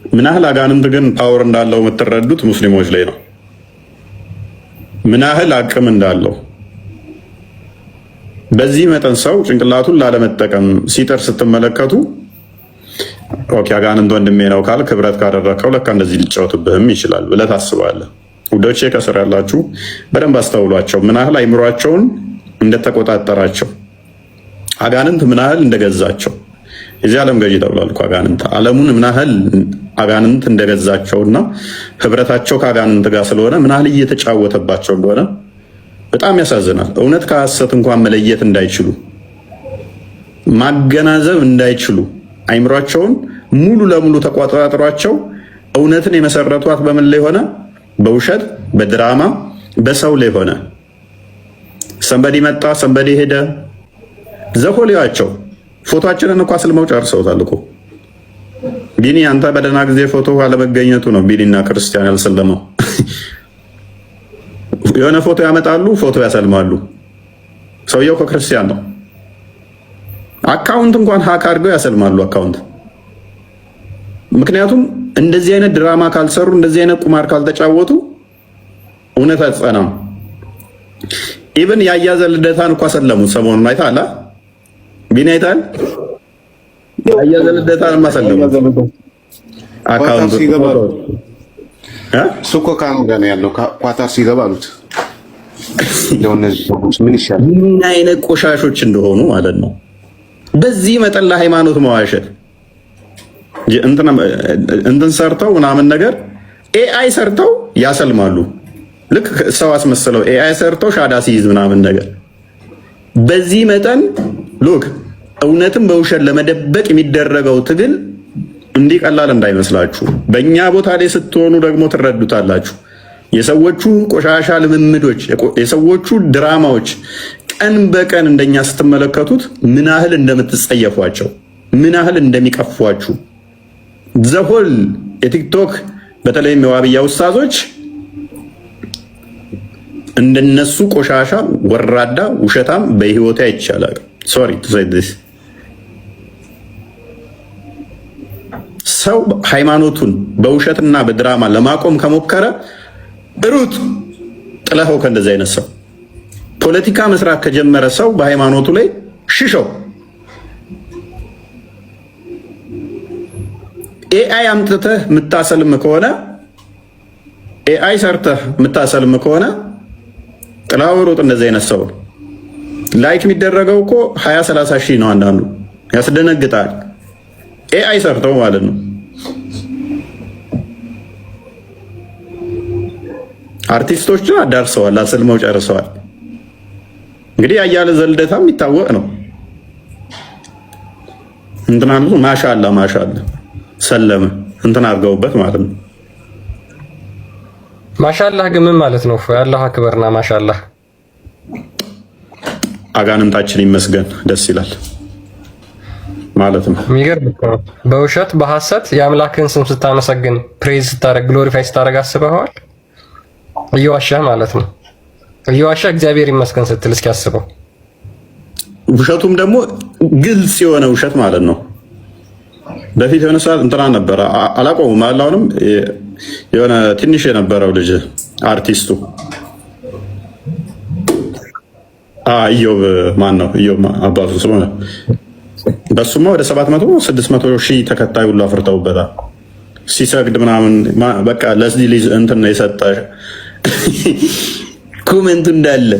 ምን ያህል አጋንንት ግን ፓወር እንዳለው የምትረዱት ሙስሊሞች ላይ ነው። ምን ያህል አቅም እንዳለው በዚህ መጠን ሰው ጭንቅላቱን ላለመጠቀም ሲጥር ስትመለከቱ ኦኬ አጋንንት ወንድሜ ነው ካል ክብረት ካደረከው ለካ እንደዚህ ሊጫወትብህም ይችላል ብለህ ታስባለህ። ውዶቼ ከስር ያላችሁ በደንብ አስተውሏቸው፣ ምን ያህል አይምሯቸውን እንደተቆጣጠራቸው፣ አጋንንት ምን ያህል እንደገዛቸው። የዚህ ዓለም ገዢ ተብሏል እኮ አጋንንት። ዓለሙን ምን ያህል አጋንንት እንደገዛቸውና ህብረታቸው ከአጋንንት ጋር ስለሆነ ምን ያህል እየተጫወተባቸው እንደሆነ በጣም ያሳዝናል። እውነት ከሐሰት እንኳን መለየት እንዳይችሉ፣ ማገናዘብ እንዳይችሉ፣ አይምሯቸውን ሙሉ ለሙሉ ተቆጣጥሯቸው እውነትን የመሰረቷት በምን ላይ ሆነ? በውሸት፣ በድራማ፣ በሰው ላይ ሆነ። ሰንበዲ መጣ፣ ሰንበዲ ሄደ። ዘሆሊያቸው ፎቶአችንን እንኳ አስልመው ጨርሰውታል እኮ። ቢኒ አንተ በደህና ጊዜ ፎቶ አለመገኘቱ ነው ቢኒና ክርስቲያን ያልሰለመው። የሆነ ፎቶ ያመጣሉ፣ ፎቶ ያሰልማሉ። ሰውየው ከክርስቲያን ነው። አካውንት እንኳን ሀክ አድርገው ያሰልማሉ አካውንት። ምክንያቱም እንደዚህ አይነት ድራማ ካልሰሩ፣ እንደዚህ አይነት ቁማር ካልተጫወቱ እውነት አትጸናም። ኢብን ያያዘ ልደታን እንኳ ሰለሙት ሰሞኑን አይተሃል? ቢኒ አይተሃል? ያያዘ ልደታን ማሰለሙት አካውንት ሲገባ ሱኮ ካናዳ ነው ያለው። ኳታር ሲገባ አሉት ምን ይሻላል? ምን አይነት ቆሻሾች እንደሆኑ ማለት ነው። በዚህ መጠን ለሃይማኖት መዋሸት እንትን ሰርተው ምናምን ነገር ኤአይ ሰርተው ያሰልማሉ። ልክ ሰው አስመስለው ኤአይ ሰርተው ሻዳ ሲይዝ ምናምን ነገር። በዚህ መጠን ሉክ እውነትን በውሸት ለመደበቅ የሚደረገው ትግል እንዲህ ቀላል እንዳይመስላችሁ። በእኛ ቦታ ላይ ስትሆኑ ደግሞ ትረዱታላችሁ። የሰዎቹ ቆሻሻ ልምምዶች፣ የሰዎቹ ድራማዎች ቀን በቀን እንደኛ ስትመለከቱት ምን ያህል እንደምትጸየፏቸው፣ ምን ያህል እንደሚቀፏችሁ ዘሆል የቲክቶክ በተለይም የዋብያ ውስታዞች እንደነሱ ቆሻሻ ወራዳ ውሸታም በህይወቴ አይቻላል። ሶሪ ቱ ሴይ ዲስ። ሰው ሃይማኖቱን በውሸትና በድራማ ለማቆም ከሞከረ ሩት ጥለኸው ከእንደዚህ አይነት ሰው ፖለቲካ መስራት ከጀመረ ሰው በሃይማኖቱ ላይ ሽሸው። ኤአይ አምጥተህ የምታሰልም ከሆነ ኤአይ ሰርተህ የምታሰልም ከሆነ ጥላው ሩጥ። እንደዚህ አይነት ሰው ላይክ የሚደረገው እኮ 20-30 ሺህ ነው። አንዳንዱ ያስደነግጣል። ኤአይ ሰርተው ማለት ነው። አርቲስቶችን አዳርሰዋል፣ አሰልመው ጨርሰዋል። እንግዲህ ያያለ ዘልደታ የሚታወቅ ነው። እንትና ማሻአላ ማሻአላ ሰለመ እንትን አድርገውበት ማለት ነው። ማሻአላህ ግን ምን ማለት ነው? ያላህ አክበርና ማሻአላህ አጋንንታችን ይመስገን ደስ ይላል ማለት ነው። የሚገርም ነው። በውሸት በሐሰት የአምላክን ስም ስታመሰግን፣ ፕሬዝ ስታደርግ፣ ግሎሪፋይ ስታደርግ አስበኸዋል? እየዋሻህ ማለት ነው። እየዋሻህ እግዚአብሔር ይመስገን ስትል እስኪ አስበው። ውሸቱም ደግሞ ግልጽ የሆነ ውሸት ማለት ነው። በፊት የሆነ ሰዓት እንትና ነበረ አላቆሙም። አሁንም የሆነ ትንሽ የነበረው ልጅ አርቲስቱ ኢዮብ ማን ነው? ኢዮብ አባቱ ስለሆነ በሱማ ወደ 700-600 ሺህ ተከታይ ሁሉ አፍርተውበታል። ሲሰግድ ምናምን በቃ ለዚህ ልጅ እንትን ነው የሰጠ ኮሜንቱ እንዳለ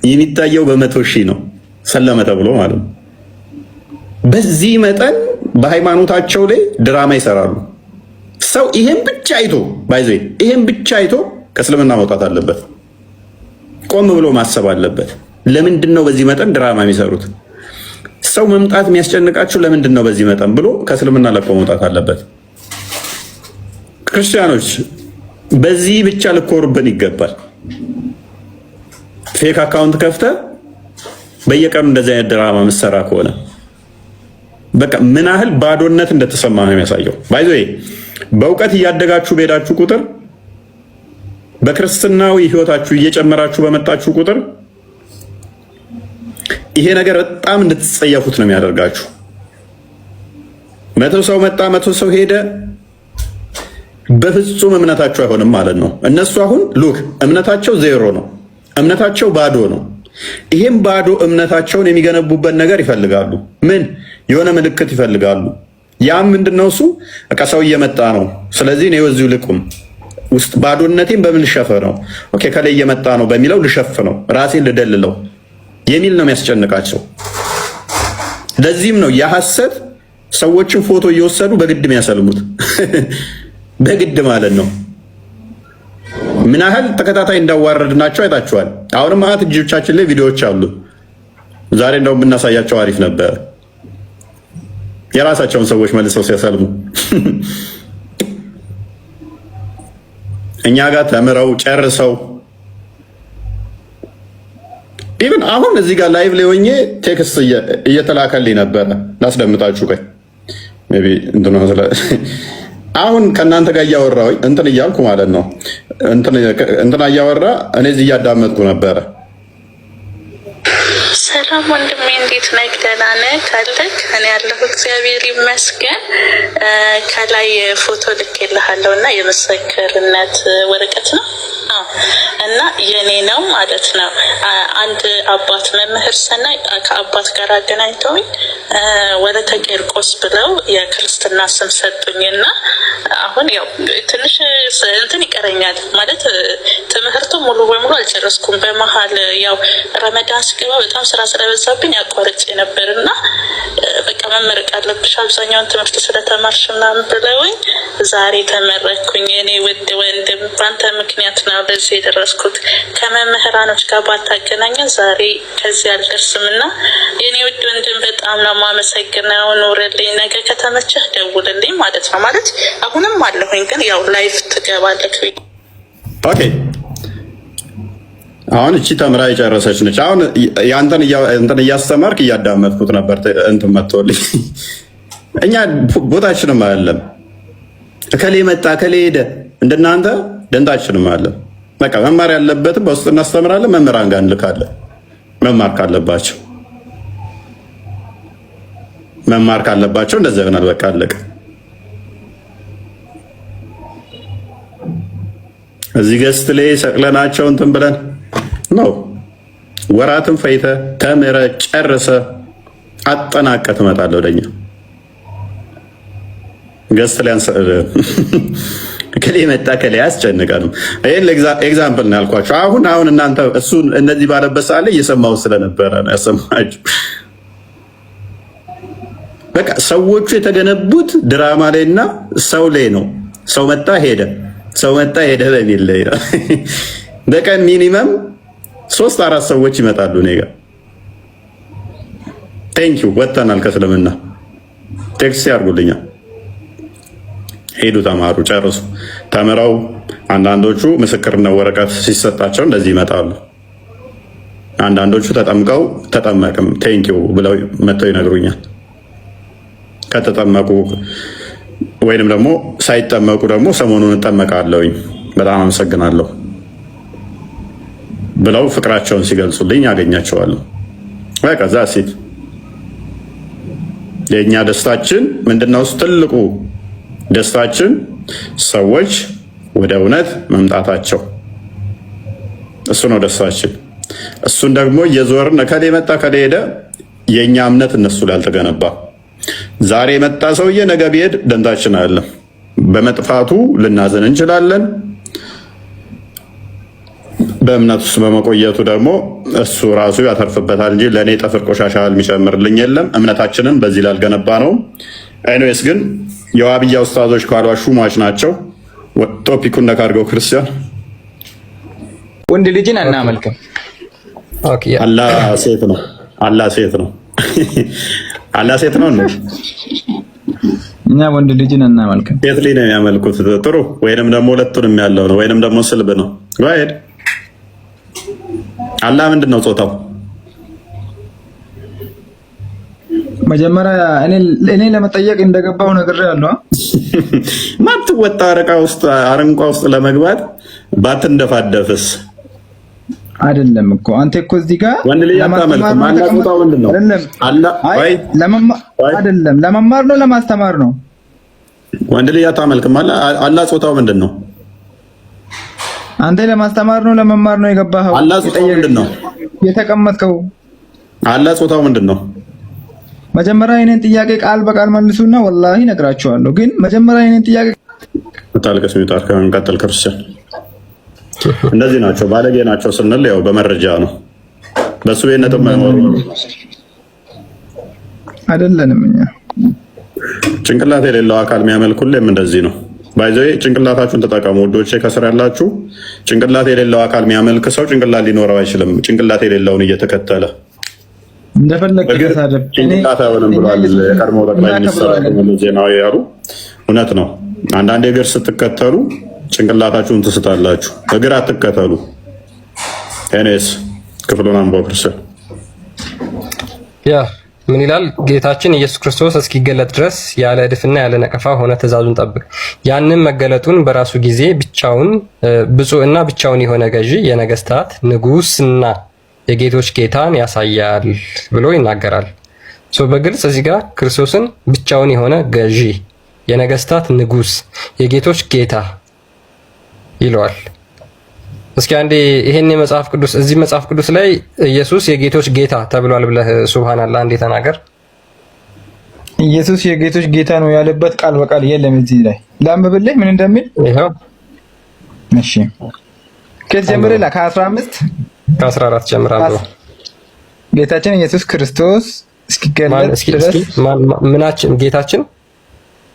የሚታየው በ100 ሺህ ነው ሰለመ ተብሎ ማለት ነው። በዚህ መጠን በሃይማኖታቸው ላይ ድራማ ይሰራሉ። ሰው ይሄን ብቻ አይቶ ባይዘ ይሄን ብቻ አይቶ ከእስልምና መውጣት አለበት። ቆም ብሎ ማሰብ አለበት። ለምንድን ነው በዚህ መጠን ድራማ የሚሰሩት? ሰው መምጣት የሚያስጨንቃችሁ ለምንድን ነው በዚህ መጠን ብሎ ከእስልምና ለቆ መውጣት አለበት። ክርስቲያኖች በዚህ ብቻ ልኮሩብን ይገባል። ፌክ አካውንት ከፍተ በየቀኑ እንደዚህ አይነት ድራማ ምሰራ ከሆነ በቃ ምን ያህል ባዶነት እንደተሰማ ነው የሚያሳየው። ባይዘ በእውቀት እያደጋችሁ በሄዳችሁ ቁጥር በክርስትናዊ ህይወታችሁ እየጨመራችሁ በመጣችሁ ቁጥር ይሄ ነገር በጣም እንድትጸየፉት ነው የሚያደርጋችሁ። 100 ሰው መጣ፣ 100 ሰው ሄደ፣ በፍጹም እምነታቸው አይሆንም ማለት ነው። እነሱ አሁን ሉክ እምነታቸው ዜሮ ነው። እምነታቸው ባዶ ነው። ይሄም ባዶ እምነታቸውን የሚገነቡበት ነገር ይፈልጋሉ። ምን የሆነ ምልክት ይፈልጋሉ። ያም ምንድነው? እሱ በቃ ሰው እየመጣ ነው፣ ስለዚህ እኔ ወዚሁ ልቁም ውስጥ ባዶነቴን በምን ልሸፍነው? ኦኬ ከላይ እየመጣ ነው በሚለው ልሸፍነው፣ ራሴን ልደልለው የሚል ነው የሚያስጨንቃቸው። ለዚህም ነው የሐሰት ሰዎችን ፎቶ እየወሰዱ በግድ የሚያሰልሙት። በግድ ማለት ነው። ምን ያህል ተከታታይ እንዳዋረድናቸው አይታችኋል። አሁንም አት እጆቻችን ላይ ቪዲዮዎች አሉ። ዛሬ እንደው ብናሳያቸው አሪፍ ነበር። የራሳቸውን ሰዎች መልሰው ሲያሰልሙ እኛ ጋር ተምረው ጨርሰው ኢቭን አሁን እዚህ ጋር ላይቭ ላይ ሆኜ ቴክስት እየተላከልኝ ነበረ። ላስደምጣችሁ ቆይ ሜቢ አሁን ከእናንተ ጋር እያወራሁ እንትን እያልኩ ማለት ነው። እንትን እያወራ እኔ እዚህ እያዳመጥኩ ነበረ። ሰላም ወንድሜ፣ እንዴት ነህ? ደህና ነህ? ካለክ እኔ ያለሁ እግዚአብሔር ይመስገን። ከላይ ፎቶ ልኬልሃለሁ እና የምስክርነት ወረቀት ነው እና የኔ ነው ማለት ነው። አንድ አባት መምህር ሰናይ ከአባት ጋር አገናኝተውኝ ወለተ ቂርቆስ ብለው የክርስትና ስም ሰጡኝና አሁን ያው ትንሽ እንትን ይቀረኛል ማለት ትምህርቱ ሙሉ በሙሉ አልጨረስኩም። በመሀል ያው ረመዳን ሲገባ በጣም ስራ ስለበዛብኝ አቋርጬ ነበርና በቃ መመረቅ አለብሽ አብዛኛውን ትምህርት ስለተማርሽ ምናምን ብለውኝ ዛሬ ተመረኩኝ። የኔ ውድ ወንድም በአንተ ምክንያት ነው ለዚህ የደረስኩት። ከመምህራኖች ጋር ባታገናኘ ዛሬ ከዚህ አልደርስም እና የኔ ውድ ወንድም በጣም ነው የማመሰግነው። ኑርልኝ። ነገ ከተመቸህ ደውልልኝ ማለት ነው። ማለት አሁንም አለሁኝ ግን ያው ላይቭ ትገባለህ። ኦኬ አሁን እቺ ተምራ የጨረሰች ነች። አሁን ያንተን እያስተማርክ እያዳመጥኩት ነበር። እንትን መጥቶልኝ እኛ ቦታችንም አይደለም እከሌ መጣ እከሌ ሄደ እንደናንተ ደንታችንም አለ። በቃ መማር ያለበትም በውስጥ እናስተምራለን። መምህራን ጋር እንልካለን። መማር ካለባቸው እንደዛ ይሆናል። በቃ አለቀ። እዚህ ገስት ላይ ሰቅለናቸው እንትን ብለን ነው። ወራትን ፈይተ ተምረ ጨርሰ አጠናቀ ትመጣለህ ወደኛ ገስት ላይ ከሌ መጣ ከሌ አያስጨንቀንም። ይሄን ኤግዛምፕል ነው ያልኳቸው። አሁን እናንተ እሱ እነዚህ ባለበት ሰዓት ላይ እየሰማው ስለነበረ ነው ያሰማችሁ። በቃ ሰዎቹ የተገነቡት ድራማ ላይና ሰው ላይ ነው። ሰው መጣ ሄደ በሚል ላይ ነው። በቀን ሚኒመም 3-4 ሰዎች ይመጣሉ እኔ ጋር ቴንኪው ወጥተናል ከእስልምና ቴክስት ያርጉልኛል። ሄዱ፣ ተማሩ፣ ጨርሱ። ተምረው አንዳንዶቹ ምስክርነት ወረቀት ሲሰጣቸው እንደዚህ ይመጣሉ። አንዳንዶቹ ተጠምቀው ተጠመቅም ቴንኪው ብለው መጥተው ይነግሩኛል። ከተጠመቁ ወይንም ደግሞ ሳይጠመቁ ደግሞ ሰሞኑን እጠመቃለሁኝ በጣም አመሰግናለሁ ብለው ፍቅራቸውን ሲገልጹልኝ ያገኛቸዋለሁ። በቃ ዛሲት የእኛ ደስታችን ምንድነው? ትልቁ ደስታችን ሰዎች ወደ እውነት መምጣታቸው፣ እሱ ነው ደስታችን። እሱን ደግሞ እየዞርን ከሌ መጣ ከሌ ሄደ፣ የእኛ እምነት እነሱ ላይ አልተገነባ። ዛሬ የመጣ ሰውዬ ነገ ቢሄድ ደንታችን አይደለም። በመጥፋቱ ልናዘን እንችላለን። በእምነት ውስጥ በመቆየቱ ደግሞ እሱ ራሱ ያተርፍበታል እንጂ ለእኔ ጠፍር ቆሻሻ የሚጨምርልኝ የለም። እምነታችንን በዚህ ላልገነባ ነው። ኤኒዌይስ ግን የዋብያ ኡስታዞች ካሏሹ ሟች ናቸው። ቶፒኩን ነካርገው ክርስቲያን ወንድ ልጅን አናመልክም። አላህ ሴት ነው። አላህ ሴት ነው። አላህ ሴት ነው ነው እኛ ወንድ ልጅን አናመልክም። ሴት ልጅ ነው የሚያመልኩት። ጥሩ። ወይንም ደግሞ ሁለቱንም ያለው ነው። ወይንም ደግሞ ስልብ ነው። ጋይድ አላህ ምንድን ነው ጾታው? መጀመሪያ እኔ ለመጠየቅ እንደገባው ነገር ያለው ማትወጣ አረንቋ ውስጥ ለመግባት ባትንደፋደፍስ አይደለም እኮ አንተ እኮ እዚህ ጋር ወንድ ልጅ አታመልክም። አላህ ጾታው ምንድን ነው? አይደለም ለመማር ነው ለማስተማር ነው? ወንድ ልጅ አታመልክም አለ። አላህ ጾታው ምንድን ነው? አንተ ለማስተማር ነው ለመማር ነው የገባኸው? አላህ ጾታው ምንድን ነው የተቀመጥከው? አላህ ጾታው ምንድን ነው? መጀመሪያ የኔን ጥያቄ ቃል በቃል መልሱና ወላሂ ነግራችኋለሁ። ግን መጀመሪያ የኔን ጥያቄ ታልቀስ ሚጣር ከመንቀጠል ክርስቲያን እንደዚህ ናቸው፣ ባለጌ ናቸው ስንል ያው በመረጃ ነው። በሱ ቤነት የማይኖሩ አይደለንም እኛ። ጭንቅላት የሌለው አካል የሚያመልክ ሁሌም እንደዚህ ነው። ባይዘይ ጭንቅላታችሁን ተጠቀሙ ወዶቼ፣ ከስር ያላችሁ ጭንቅላት የሌለው አካል የሚያመልክ ሰው ጭንቅላት ሊኖረው አይችልም። ጭንቅላት የሌለውን እየተከተለ እንደፈለክ ተሳደብ ጭንቅላት አይሆንም ብሏል የቀድሞ ጠቅላይ ሚኒስትር መለስ ዜናዊ ያሉ። እውነት ነው። አንዳንድ እግር ስትከተሉ ጭንቅላታችሁን ትስታላችሁ። እግር አትከተሉ። እኔስ ክፍሉን አንብበው ክርስቲያን ያ ምን ይላል? ጌታችን ኢየሱስ ክርስቶስ እስኪገለጥ ድረስ ያለ እድፍና ያለ ነቀፋ ሆነ ትእዛዙን ጠብቅ። ያንን መገለጡን በራሱ ጊዜ ብቻውን ብፁዕና ብቻውን የሆነ ገዢ የነገስታት ንጉስና የጌቶች ጌታን ያሳያል ብሎ ይናገራል። በግልጽ እዚህ ጋር ክርስቶስን ብቻውን የሆነ ገዢ፣ የነገስታት ንጉስ፣ የጌቶች ጌታ ይለዋል። እስኪ አንዴ ይሄን የመጽሐፍ ቅዱስ እዚህ መጽሐፍ ቅዱስ ላይ ኢየሱስ የጌቶች ጌታ ተብሏል ብለህ ሱብሃንአላህ አንዴ ተናገር። ኢየሱስ የጌቶች ጌታ ነው ያለበት ቃል በቃል የለም እዚህ ላይ። ላንብብልህ ምን እንደሚል። ይሄው እሺ ከጀምረላ ከ15 ከ14 ጀምራለሁ። ጌታችን ኢየሱስ ክርስቶስ እስኪገለጥ ድረስ ምናችን ጌታችን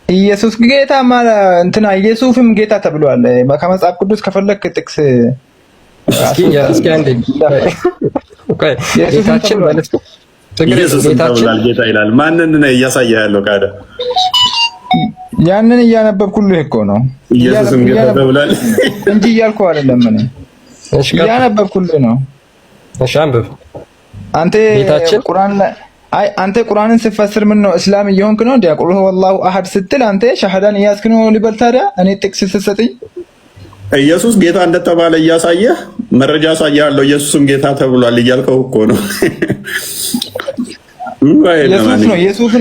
ኢየሱስ ጌታ ማለት እንትና ኢየሱስም ጌታ ተብሏል ከመጽሐፍ ቅዱስ ከፈለክ ጥቅስ እስኪ አንዴ ጌታችን ማለት ኢየሱስ ተብሏል ጌታ ይላል። ማንን ነው እያሳየ ያለው? ካደ ያንን እያነበብኩልህ እኮ ነው። ኢየሱስም ጌታ ተብሏል እንጂ እያልኩ አይደለም እኔ። እሺ እያነበብኩልህ ነው። እሺ አንብብ አንተ ቁርአን ላይ አይ አንተ ቁርአንን ስትፈስር ምን ነው እስላም እየሆንክ ነው? ዲያቆል ወላሁ አሐድ ስትል አንተ ሻሃዳን እያስክ ነው ሊበል። ታዲያ እኔ ጥቅስ ስትሰጥኝ ኢየሱስ ጌታ እንደተባለ እያሳየህ መረጃ ያሳያለሁ። ኢየሱስም ጌታ ተብሏል እያልከው እኮ ነው። ኢየሱስ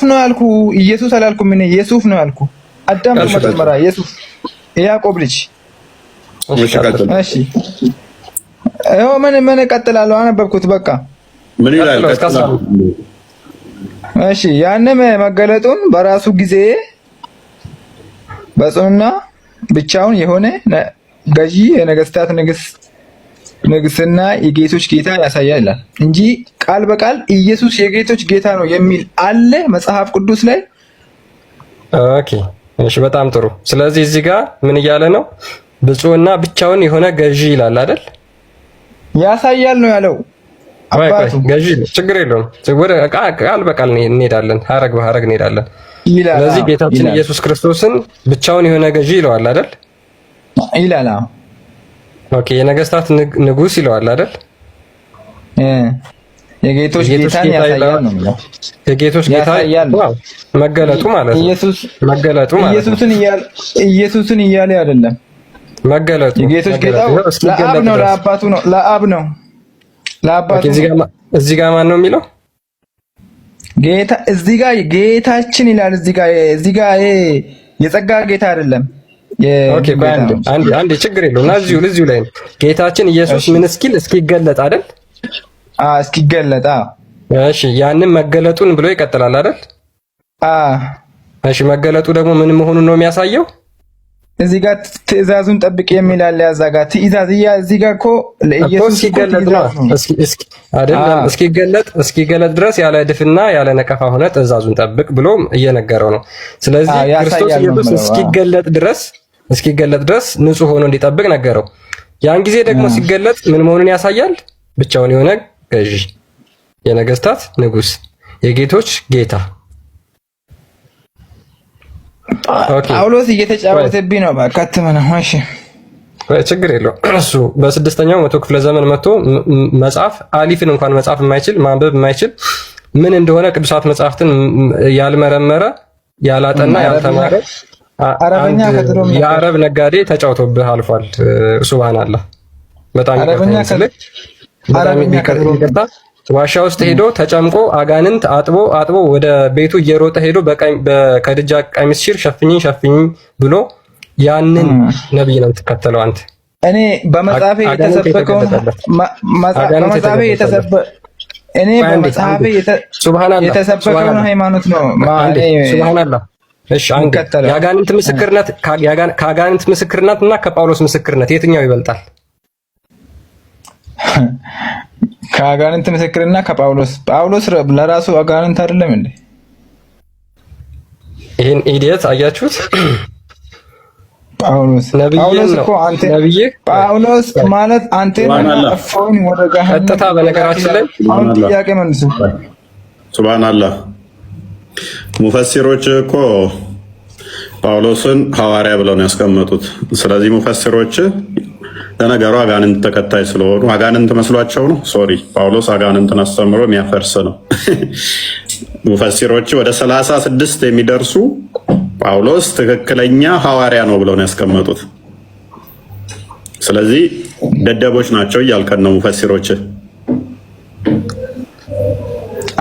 ነው ያልኩ። ኢየሱስ አላልኩም እኔ ኢየሱስ ነው ያልኩ። አዳም መጀመሪያ ኢየሱስ ያዕቆብ ልጅ። እሺ ይኸው ምን እቀጥላለሁ? አነበብኩት በቃ ምን ይላል? እሺ ያንም መገለጡን በራሱ ጊዜ በጽኑና ብቻውን የሆነ ገዢ የነገስታት ንግስና የጌቶች ጌታ ያሳያል ይላል እንጂ ቃል በቃል ኢየሱስ የጌቶች ጌታ ነው የሚል አለ መጽሐፍ ቅዱስ ላይ። ኦኬ እሺ በጣም ጥሩ። ስለዚህ እዚህ ጋር ምን እያለ ነው? ብፁዕና ብቻውን የሆነ ገዢ ይላል አይደል? ያሳያል ነው ያለው። አባቱ ገዢ ችግር የለውም። ወደ ቃል በቃል እንሄዳለን፣ ሐረግ በሐረግ እንሄዳለን። ስለዚህ ጌታችን ኢየሱስ ክርስቶስን ብቻውን የሆነ ገዢ ይለዋል አይደል? ይላል። ኦኬ የነገስታት ንጉስ ይለዋል አይደል? የጌቶች ጌታን ያሳያል ነው የሚለው። የጌቶች ጌታ መገለጡ ማለት ነው። መገለጡ ማለት ነው። ኢየሱስን እያለ አይደለም መገለጡ። የጌቶች ጌታው ለአብ ነው ለአባቱ ነው ለአብ ነው ለአባቱ። እዚህ ጋር ማን ነው የሚለው? ጌታ እዚህ ጋር ጌታችን ይላል። እዚህ ጋር ይሄ የጸጋ ጌታ አይደለም። ኦኬ አንዴ ችግር የለውም። እዚሁ ላይ ነው ጌታችን ኢየሱስ ምን እስኪገለጥ አይደል? እስኪገለጥ። እሺ ያንን መገለጡን ብሎ ይቀጥላል አይደል? እሺ መገለጡ ደግሞ ምን መሆኑን ነው የሚያሳየው? እዚህ ጋር ትእዛዙን ጠብቅ የሚል አለ። ያዛጋ ትእዛዝ እዚህ ጋር እኮ ለኢየሱስ ሲገለጥ ነው አይደለም? እስኪገለጥ ድረስ ያለ እድፍና ያለ ነቀፋ ሆነ ትእዛዙን ጠብቅ ብሎ እየነገረው ነው። ስለዚህ ክርስቶስ ኢየሱስ እስኪገለጥ ድረስ ንጹህ ሆኖ እንዲጠብቅ ነገረው። ያን ጊዜ ደግሞ ሲገለጥ ምን መሆኑን ያሳያል? ብቻውን የሆነ ገዢ፣ የነገስታት ንጉስ፣ የጌቶች ጌታ። ጳውሎስ እየተጫወተብኝ ነው። ባካትም ነው። እሺ ችግር የለው። እሱ በስድስተኛው መቶ ክፍለ ዘመን መጥቶ መጽሐፍ አሊፍን እንኳን መጽሐፍ የማይችል ማንበብ የማይችል ምን እንደሆነ ቅዱሳት መጽሐፍትን ያልመረመረ ያላጠና ያልተማረ የአረብ ነጋዴ ተጫውቶብህ አልፏል። ሱብሃንአላህ። በጣም ይቀርታ ዋሻ ውስጥ ሄዶ ተጨምቆ አጋንንት አጥቦ ወደ ቤቱ እየሮጠ ሄዶ ከድጃ ቀሚስ ሲር ሸፍኝኝ ብሎ ያንን ነብይ ነው የምትከተለው አንተ። እኔ በመጽሐፌ የተሰበከውን የተሰበከውን ሃይማኖት ነው። ሱብሃንአላህ። እሺ አንተ ከአጋንንት ምስክርነት እና ከጳውሎስ ምስክርነት የትኛው ይበልጣል? ከአጋንንት ምስክርና ጳውሎስ ለራሱ አጋንንት አይደለም እንዴ? ይሄን ኢዲየት አያችሁት? ጳውሎስ እኮ አንተ ጳውሎስ ማለት አንተ አፎን ወደ ገሃነም ቀጥታ። በነገራችን ላይ ጥያቄ መልሱ። ሱብሃንአላህ። ሙፈሲሮች እኮ ጳውሎስን ሐዋርያ ብለው ነው ያስቀመጡት። ስለዚህ ሙፈሲሮች ለነገሩ አጋንንት ተከታይ ስለሆኑ አጋንንት መስሏቸው ነው። ሶሪ ጳውሎስ አጋንንትን አስተምሮ የሚያፈርስ ነው። ሙፈሲሮች ወደ 36 የሚደርሱ ጳውሎስ ትክክለኛ ሐዋርያ ነው ብለው ነው ያስቀመጡት። ስለዚህ ደደቦች ናቸው እያልከን ነው ሙፈሲሮች።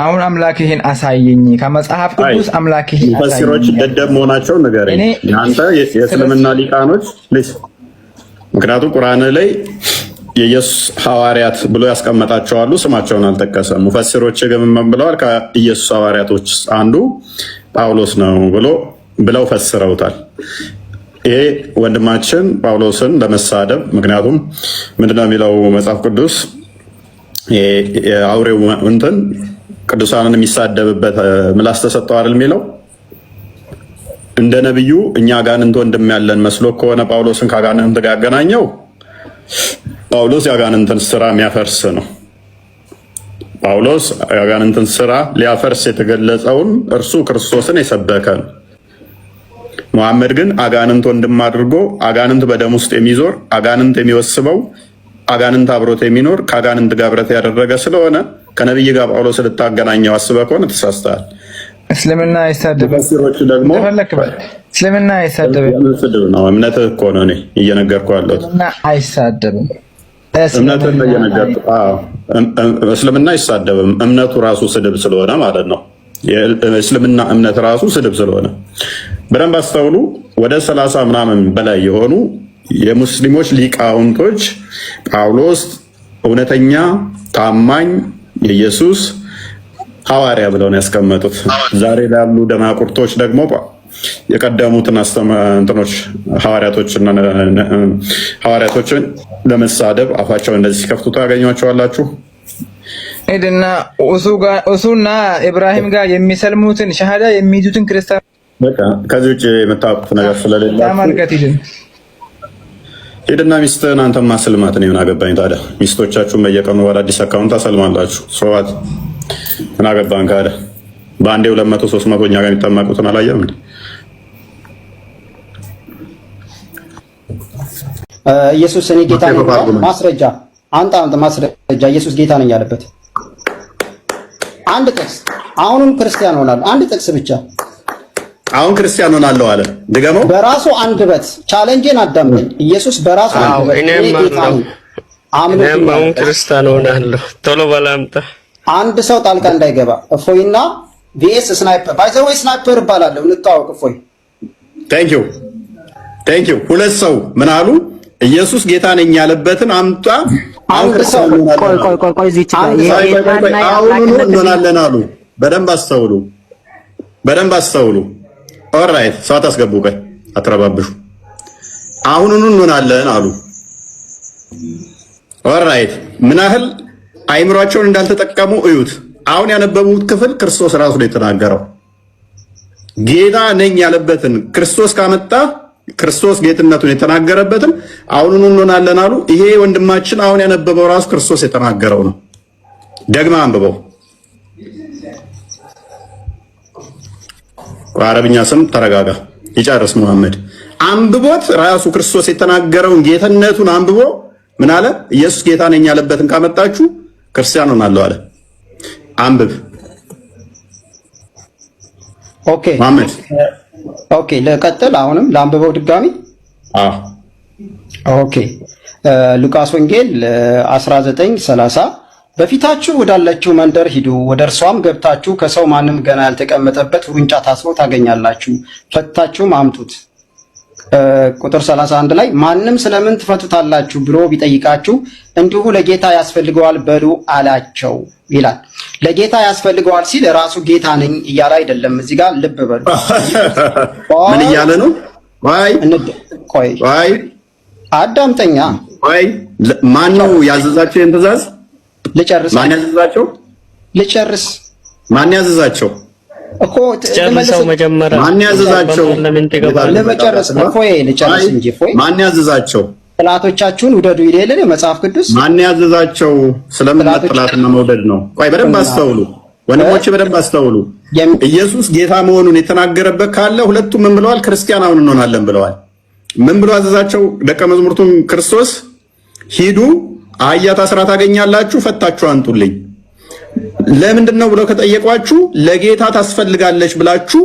አሁን አምላክ ይሄን አሳየኝ ከመጽሐፍ ቅዱስ አምላክ ይሄን አሳየኝ። ሙፈሲሮች ደደብ መሆናቸው ንገረኝ አንተ የእስልምና ሊቃኖች ልጅ። ምክንያቱም ቁርአን ላይ የኢየሱስ ሐዋርያት ብሎ ያስቀመጣቸው አሉ፣ ስማቸውን አልጠቀሰም። ሙፈሲሮች ግን ምን ብለዋል? ከኢየሱስ ሐዋርያቶች አንዱ ጳውሎስ ነው ብለው ፈስረውታል። ይሄ ወንድማችን ጳውሎስን ለመሳደብ ምክንያቱም ምንድነው የሚለው መጽሐፍ ቅዱስ የአውሬው እንትን ቅዱሳንን የሚሳደብበት ምላስ ተሰጠው አይደል የሚለው። እንደ ነብዩ እኛ አጋንንት ወንድም ያለን መስሎ ከሆነ ጳውሎስን ከአጋንንት ጋር ያገናኘው ጳውሎስ የአጋንንትን ስራ የሚያፈርስ ነው። ጳውሎስ የአጋንንትን ስራ ሊያፈርስ የተገለጸውን እርሱ ክርስቶስን የሰበከ ነው። መሐመድ ግን አጋንንት ወንድም አድርጎ አጋንንት በደም ውስጥ የሚዞር አጋንንት የሚወስበው አጋንንት አብሮት የሚኖር ከአጋንንት ጋር ብረት ያደረገ ስለሆነ ከነብይ ጋር ጳውሎስ ልታገናኘው አስበህ ከሆነ ተሳስተሃል። እስልምና አይሳደብም። ሙፈሲሮች ደግሞ እስልምና አይሳደብም ነው። እምነትህ እኮ ነው እኔ እየነገርኩህ ያለሁት። አይሳደብም። እምነትህ ነው እየነገርኩህ። እስልምና አይሳደብም። እምነቱ ራሱ ስድብ ስለሆነ ማለት ነው። የእስልምና እምነት ራሱ ስድብ ስለሆነ በደንብ አስተውሉ። ወደ 30 ምናምን በላይ የሆኑ የሙስሊሞች ሊቃውንቶች ጳውሎስ እውነተኛ ታማኝ የኢየሱስ ሐዋርያ ብለው ነው ያስቀመጡት። ዛሬ ላሉ ደናቁርቶች ደግሞ የቀደሙትን እንትኖች ሐዋርያቶችን ለመሳደብ አፋቸውን እንደዚህ ሲከፍቱ ታገኟቸዋላችሁ። ሄድና እሱና ኢብራሂም ጋር የሚሰልሙትን ሸሃዳ የሚይዙትን ክርስቲያን በቃ ከዚህ ውጭ የምታውቁት ነገር ስለሌላችሁ ተመልከት። ሄድና ሚስትህን አንተም ማስልማት ነው። ምን አገባኝ ታዲያ? ሚስቶቻችሁን በየቀኑ በአዲስ አካውንት አሰልማላችሁ። ሰዋት ምን አገባን ካለ በአንዴ 200 300 እኛ ጋር የሚጠማቁትን አላየም እንዴ? ኢየሱስ እኔ ጌታ ነኝ ማስረጃ አንተ ማስረጃ ኢየሱስ ጌታ ነኝ ያለበት አንድ ጥቅስ። አሁንም ክርስቲያን ሆናለሁ። አንድ ጥቅስ ብቻ። አሁን ክርስቲያን ሆናለሁ አለ። ድገመው። በራሱ አንደበት ቻሌንጅን አዳምጠኝ። ኢየሱስ በራሱ አንደበት እኔ ጌታ ነኝ አሁን ክርስቲያን ሆናለሁ። ቶሎ በላምጣ። አንድ ሰው ጣልቃ እንዳይገባ። እፎይና ቪኤስ ስናይፐር ባይዘው ስናይፐር እባላለሁ። እንታወቅ። እፎይ ቴንክ ዩ። ሁለት ሰው ምን አሉ? ኢየሱስ ጌታ ነኝ ያለበትን አምጣ። አሁን ክርስቲያን እንሆናለን አሉ። በደንብ አስተውሉ። ኦልራይት ሰው አታስገቡ። ቆይ አትረባብሹ። አሁኑኑ እንሆናለን አሉ። ኦልራይት ምን ያህል አይምሯቸውን እንዳልተጠቀሙ እዩት። አሁን ያነበቡት ክፍል ክርስቶስ ራሱ ነው የተናገረው። ጌታ ነኝ ያለበትን ክርስቶስ ካመጣ ክርስቶስ ጌትነቱን የተናገረበትን አሁኑኑ እንሆናለን አሉ። ይሄ ወንድማችን አሁን ያነበበው ራሱ ክርስቶስ የተናገረው ነው። ደግማ አንብበው። በአረብኛ ስም ተረጋጋ፣ ይጨርስ መሐመድ። አንብቦት ራሱ ክርስቶስ የተናገረውን ጌትነቱን አንብቦ ምን አለ? ኢየሱስ ጌታ ነኝ ያለበትን ካመጣችሁ ክርስቲያን ሆናለሁ አለ። አንብብ። ኦኬ ለቀጥል። አሁንም ለአንብበው ድጋሚ። ኦኬ ሉቃስ ወንጌል 19:30 በፊታችሁ ወዳለችው መንደር ሂዱ፣ ወደ እርሷም ገብታችሁ ከሰው ማንም ገና ያልተቀመጠበት ውርንጫ ታስሮ ታገኛላችሁ፣ ፈታችሁም አምጡት። ቁጥር 31 ላይ ማንም ስለምን ትፈቱታላችሁ ብሎ ቢጠይቃችሁ እንዲሁ ለጌታ ያስፈልገዋል በሉ አላቸው ይላል። ለጌታ ያስፈልገዋል ሲል ራሱ ጌታ ነኝ እያለ አይደለም። እዚህ ጋር ልብ በሉ። ምን እያለ ነው? ቆይ አዳምጠኛ። ማን ነው ያዘዛቸው? ይህን ትእዛዝ ልጨርስ። ማን ያዘዛቸው? ልጨርስ። ማን ያዘዛቸው እኮ ጨርሰው መጀመሪያ። ማን ያዘዛቸው? ለመጨረስ እፎይ ልጨርስ እንጂ እፎይ። ማን ያዘዛቸው? ጥላቶቻችሁን ውደዱ ይላል መጽሐፍ ቅዱስ። ማን ያዘዛቸው? ስለምን ጥላትና መውደድ ነው? ቆይ በደንብ አስተውሉ ወንድሞቼ፣ በደንብ አስተውሉ። ኢየሱስ ጌታ መሆኑን የተናገረበት ካለ ሁለቱም ምን ብለዋል? ክርስቲያን አሁን እንሆናለን ብለዋል። ምን ብሎ አዘዛቸው? ደቀ መዝሙርቱን ክርስቶስ ሂዱ፣ አህያ ታስራ ታገኛላችሁ፣ ፈታችሁ አንጡልኝ። ለምንድን ነው ብለው ከጠየቋችሁ ለጌታ ታስፈልጋለች ብላችሁ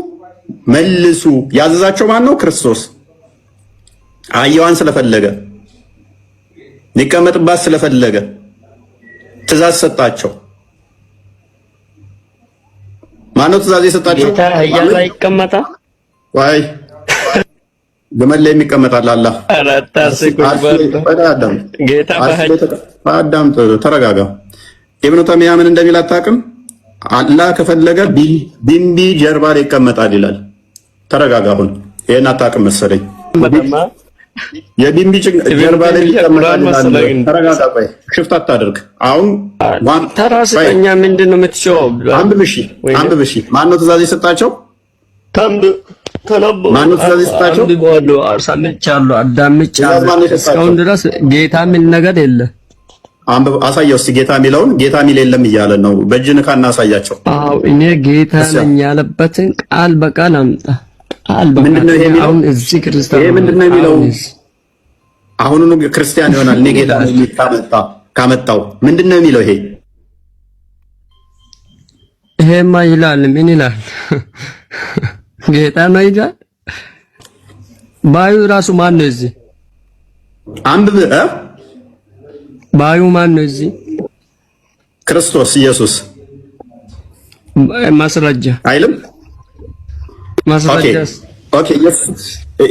መልሱ። ያዘዛቸው ማን ነው? ክርስቶስ። አህያዋን ስለፈለገ ሊቀመጥባት ስለፈለገ ትእዛዝ ሰጣቸው። ማን ነው ትእዛዝ የሰጣቸው? ጌታ አህያ ላይ ይቀመጣል ወይ ግመል ላይ የሚቀመጣል? አላህ አዳም ተረጋጋ። ኢብኑ ተይሚያ ምን እንደሚል አታውቅም? አላህ ከፈለገ ቢምቢ ጀርባ ላይ ይቀመጣል ይላል። ተረጋጋ። አሁን ይሄን አታውቅም መሰለኝ። የቢምቢ ጀርባ ላይ ይቀመጣል ይላል። ተረጋጋ። ቆይ ሽፍት አታድርግ። አሁን ተራስጠኛ ምንድነው የምትሾው? አንብብ። ማን ነው ትእዛዝ የሰጣቸው? ማን ነው ትእዛዝ የሰጣቸው? አዳምጫለሁ። እስካሁን ድረስ ጌታ የሚል ነገር የለም። አሳየው እስቲ ጌታ የሚለውን። ጌታ የሚል የለም እያለ ነው። በእጅን ካና አሳያቸው። አዎ እኔ ጌታ ነኝ ያለበትን ቃል በቃል አምጣ። ቃል በቃል ምንድነው ይሄ የሚለው? አሁን እዚህ ክርስቲያን ይሄ ምንድነው የሚለው? አሁኑኑ ክርስቲያን ይሆናል። እኔ ጌታ ነኝ ካመጣው ምንድነው የሚለው? ይሄማ ይላል። ምን ይላል? ጌታ ነው ይላል። ባዩ ራሱ ማን ነው እዚህ? አንብብ። ባዩ ማን ነው እዚህ? ክርስቶስ ኢየሱስ። ማስረጃ አይልም? ማስረጃስ? ኦኬ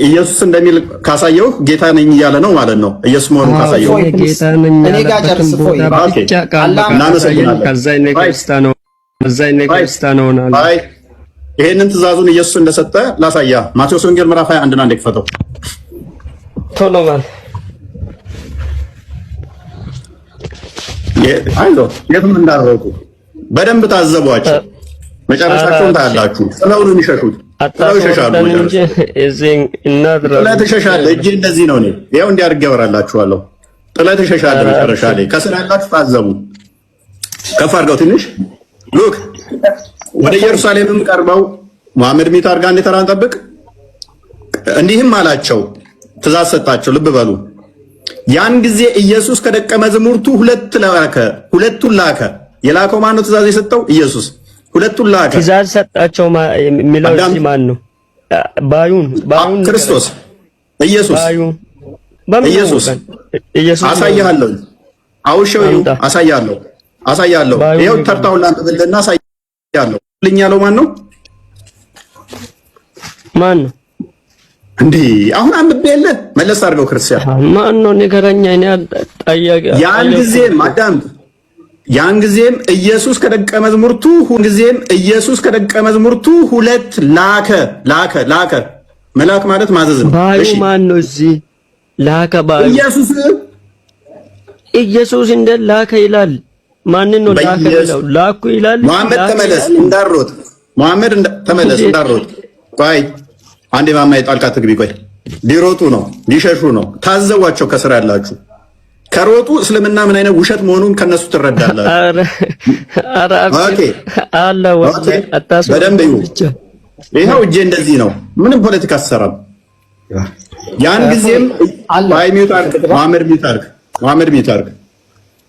ኢየሱስ እንደሚል ካሳየው ጌታ ነኝ እያለ ነው ማለት ነው። ኢየሱስ መሆኑን ካሳየው ጌታ ነኝ ያለበትን ቦታ ብቻ ቃል በቃል ከዛ ክርስቲያን ነው ነው። አይ ይሄንን ትእዛዙን ኢየሱስ እንደሰጠ ላሳያ። ማቴዎስ ወንጌል ምዕራፍ 21 አንድ ክፈተው። ቶሎ በል። አይዞህ የትም እንዳትሮጡ በደንብ ታዘቧቸው። መጨረሻቸውን ታያላችሁ። ጥለውን የሚሸሹት ጥለው ይሸሻሉ። ጥለህ ትሸሻለህ። እጅ እንደዚህ ነው። ይኸው እንዲህ አድርጌ አወራላችኋለሁ። ጥለህ ትሸሻለህ። መጨረሻ ላይ ከስር ያላችሁ ታዘቡ። ከፍ አድርገው ትንሽ ሉክ ወደ ኢየሩሳሌምም ቀርበው መሐመድ ሚት አድርጋ እንደተራን ጠብቅ። እንዲህም አላቸው፣ ትእዛዝ ሰጣቸው። ልብ በሉ። ያን ጊዜ ኢየሱስ ከደቀ መዛሙርቱ ሁለቱን ላከ። የላከው ማን ነው? ትእዛዝ የሰጠው ኢየሱስ። ሁለቱን ላከ። ትእዛዝ ሰጣቸው የሚለው እዚህ ማን ነው? ባዩን ክርስቶስ ኢየሱስ። ኢየሱስ አሳያለሁ። አውሸው አሳያለሁ። ይኸው ተርታውን ላንተ ብልና አሳያለሁ። ልኛለው ማን ነው? ማን ነው እንዴ? አሁን አንብቤልህ መለስ አድርገው። ክርስቲያን ማን ነው ንገረኛ። እኔ ጠያቂ ያን ጊዜም ኢየሱስ ከደቀ መዝሙርቱ ሁለት ላከ። መላክ ማለት ማዘዝ ነው። ባዩ ማን ነው እዚህ? ላከ ባዩ ኢየሱስ እንደ ላከ ይላል። ማን ነው ላከ ይላል? ላኩ ይላል። መሐመድ ተመለስ እንዳሮጥ። መሐመድ ተመለስ እንዳሮጥ። ቆይ አንዴ ማማዬ ጣልቃ ትግቢ። ቆይ ሊሮጡ ነው ሊሸሹ ነው። ታዘቧቸው። ከስራ ያላችሁ ከሮጡ እስልምና ምን አይነት ውሸት መሆኑን ከነሱ ትረዳላችሁ። ኦኬ አላ ወጥ አታስ በደንብ ይኸው እጄ እንደዚህ ነው። ምንም ፖለቲካ አሰራም። ያን ጊዜም መሐመድ ሚት አድርግ።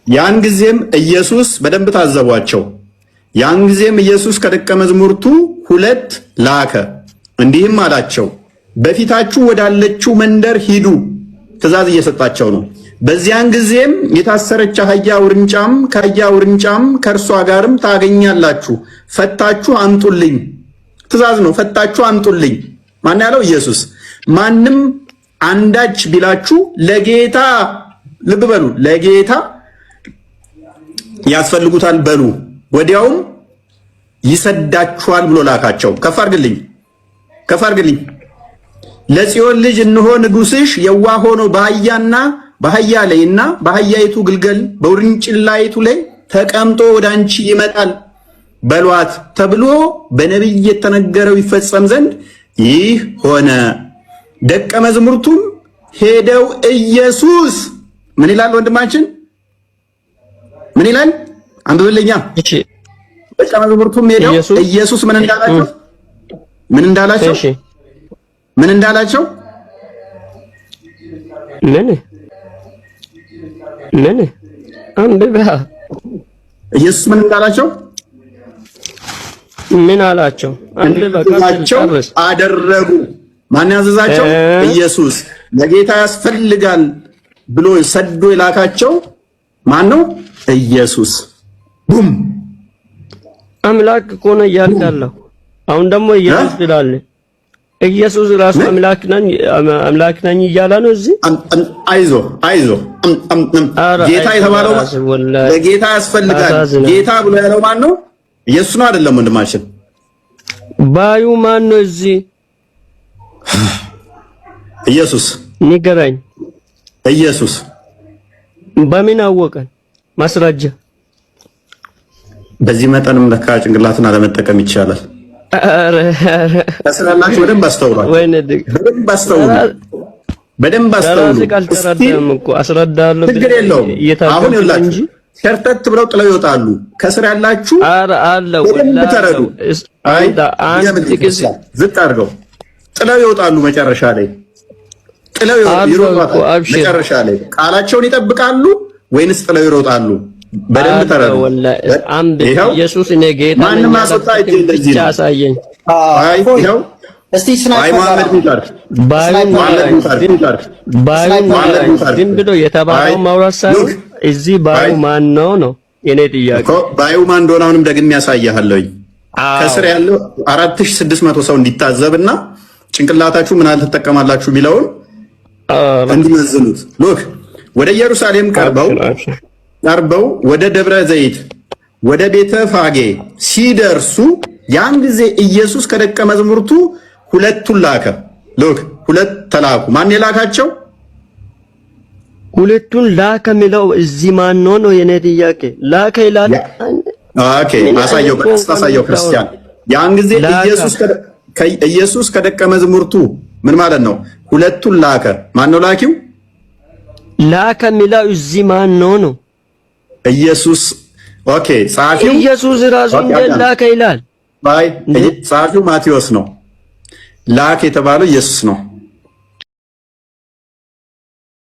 ያን ጊዜም ኢየሱስ በደንብ ታዘቧቸው። ያን ጊዜም ኢየሱስ ከደቀ መዛሙርቱ ሁለት ላከ፣ እንዲህም አላቸው፣ በፊታችሁ ወዳለችው መንደር ሂዱ። ትእዛዝ እየሰጣቸው ነው። በዚያን ጊዜም የታሰረች አህያ ውርንጫም ከአህያ ውርንጫም ከእርሷ ጋርም ታገኛላችሁ፣ ፈታችሁ አምጡልኝ። ትእዛዝ ነው። ፈታችሁ አምጡልኝ። ማን ያለው? ኢየሱስ። ማንም አንዳች ቢላችሁ ለጌታ ልብ በሉ፣ ለጌታ ያስፈልጉታል በሉ፣ ወዲያውም ይሰዳችኋል ብሎ ላካቸው። ከፍ አድርግልኝ። ለጽዮን ልጅ እነሆ ንጉሥሽ የዋህ ሆኖ በአህያ ላይና በአህያይቱ ግልገል በውርንጭላይቱ ላይ ተቀምጦ ወደ አንቺ ይመጣል በሏት ተብሎ በነቢይ የተነገረው ይፈጸም ዘንድ ይህ ሆነ። ደቀ መዛሙርቱም ሄደው ኢየሱስ ምን ይላል? ወንድማችን ምን ይላል? አንብብልኛ። ደቀ መዛሙርቱም ሄደው ኢየሱስ ምን እንዳላቸው ምን አንብባ። ኢየሱስ ምን እንዳላቸው ምን አላቸው? አደረጉ። ማን ያዘዛቸው? ኢየሱስ። ለጌታ ያስፈልጋል ብሎ ሰዶ የላካቸው ማን ነው? ኢየሱስ። ቡም አምላክ እኮ ነው እያልክ ያለው። አሁን ደግሞ ኢየሱስ ይላል። ኢየሱስ ራሱ አምላክ ነኝ እያለ ነው እዚህ። አይዞ ጌታ የተባለው ለጌታ ያስፈልጋል ጌታ ብሎ ያለው ማን ነው? ኢየሱስ ነው አይደለም? ወንድማችን ባዩ ማን ነው እዚህ? ኢየሱስ። ንገረኝ። ኢየሱስ። በምን አወቀን? ማስረጃ። በዚህ መጠንም ለካ ጭንቅላትን አለመጠቀም ይቻላል። ተስላላችሁ። በደንብ አስተውሉ። ችግር የለውም። አሁን ይኸውላችሁ ሸርተት ብለው ጥለው ይወጣሉ። ከስር ያላችሁ በደንብ ተረዱ። ዝቅ አድርገው ጥለው ይወጣሉ። መጨረሻ ላይ ጥለው ይሮጣሉ። መጨረሻ ላይ ቃላቸውን ይጠብቃሉ ወይንስ ጥለው ይሮጣሉ? በደንብ ተረዱ። ኢየሱስ እኔ ጌታ ማንም አስወጣ እጅ እንደዚህ ነው። ያሳየኝ። አይ ነው እስቲ ስናይ መሐመድ ሙታር ዝም ብሎ የተባለው ማውራት ሳይሆን እዚህ ባዩ ማን ነው የኔ ጥያቄ። ባዩ ማን እንደሆነ አሁንም ደግሜ ያሳያለሁ። ከስር ያለው 4600 ሰው እንዲታዘብና ጭንቅላታችሁ ምን ያህል ትጠቀማላችሁ የሚለውን እንዲመዝኑት። ሎክ ወደ ኢየሩሳሌም ቀርበው ወደ ደብረ ዘይት ወደ ቤተ ፋጌ ሲደርሱ ያን ጊዜ ኢየሱስ ከደቀ መዛሙርቱ ሁለቱን ላከ። ሎክ ሁለት ተላኩ። ማን የላካቸው? ሁለቱን ላከ የሚለው እዚህ ማን ነው የኔ ጥያቄ። ላከ ይላል። ኦኬ አሳየው፣ አሳየው ክርስቲያን። ያን ጊዜ ኢየሱስ ከደቀ መዛሙርቱ ምን ማለት ነው? ሁለቱን ላከ። ማን ነው ላኪው? ላከ የሚለው እዚህ ማን ነው? ኢየሱስ። ኦኬ ጻፊው ኢየሱስ ራሱ ላከ ይላል። ጸሐፊው ማቴዎስ ነው። ላክ የተባለው ኢየሱስ ነው።